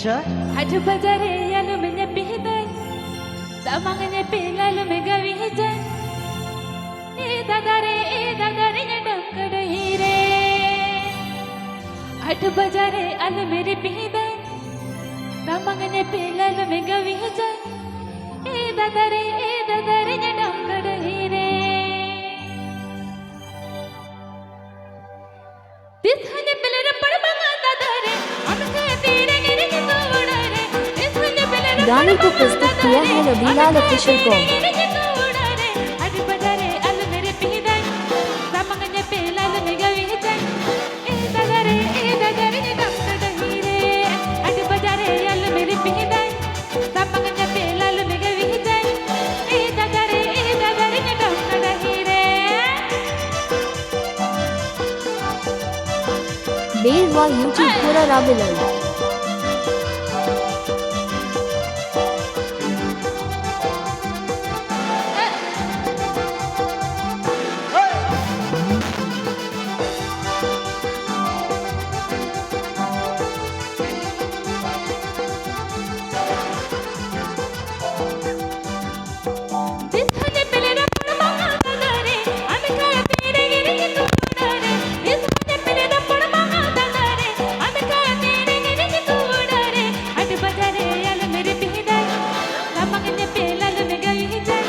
अच्छा Hadu bazare yalu menya pihidai Damanganya pilalu mega vihijai E dadare nyadam kada hire Hadu bazare alu mere pihidai Damanganya pilalu mega vihijai E dadare nyadam kada hire Dithane pilera padmanga dadare Anka tere giri todare Dithane pilera गाने को प्रस्तुत किया है Rabilal official com. Hadu bazare alu mere pihidai Damanganya pilalu mega vihijai E dadare nyadam kada hire Hadu bazare alu mere pihidai Damanganya pilalu mega vihijai E dadare nyadam kada hire बेरवा YouTube पूरा राबिलन Dithane pilera padmanga dadare Anka tere giri todare Dithane pilera padmanga dadare Anka tere giri todare Hadu bazare alu mere pihidai Damanganya pilalu mega vihijai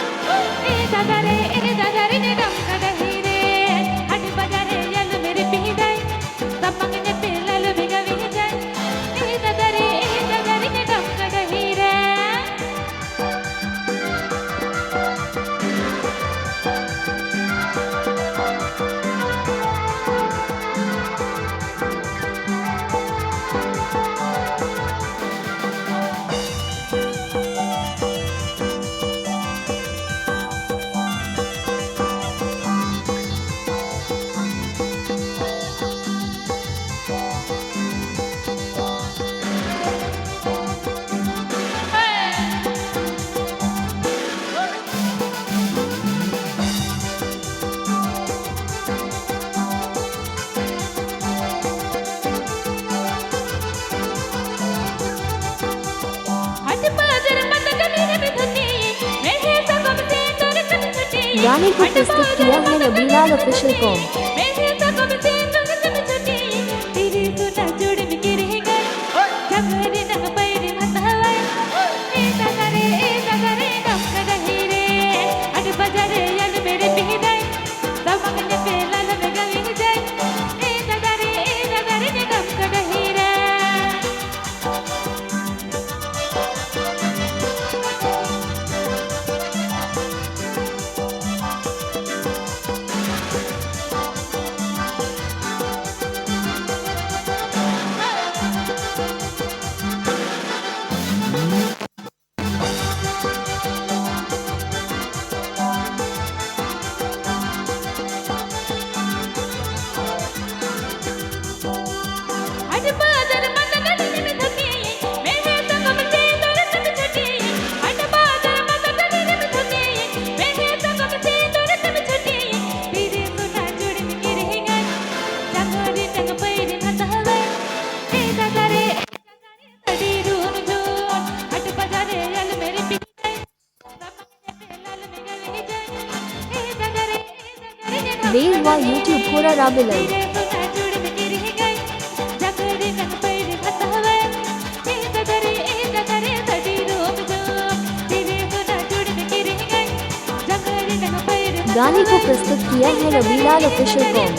E dadare nyadam kada hire Hadu bazare alu mere pihidai Damanganya pilalu mega vihijai E dadare nyadam kada hire Hadu bazare matagani bidhani mehe sagam se torkan chati गाने को प्रस्तुत किया है Rabilal official com. mehe sagam se torkan chati tiri tuna jod mein गिर गए जगरे नग पैरे मतहवाए ए dadare dam kada hire Hadu bazare alu mere pihidai damanganya pilalu mega vihijai e dadare nyadam kada hire Hadu bazare matagani bidhani mehe sagam se torkan chati Hadu bazare matagani bidhani mehe sagam se torkan chati tiri tuna jod mein गिर गए जगरे नग पैरे मतहवाए ए dadare tadi roon joon Hadu bazare alu mere pihidai damanganya pilalu mega vihijai e dadare nyadam बेरवा YouTube पूरा राबिलन tiri tuna jod mein गिर गए जगरे नग पैरे मतहवाए ए dadare tadi roon joon tiri tuna jod mein गिर गए जगरे नग पैरे गाने को प्रस्तुत किया है रबीलाल ऑफिशियल कॉम।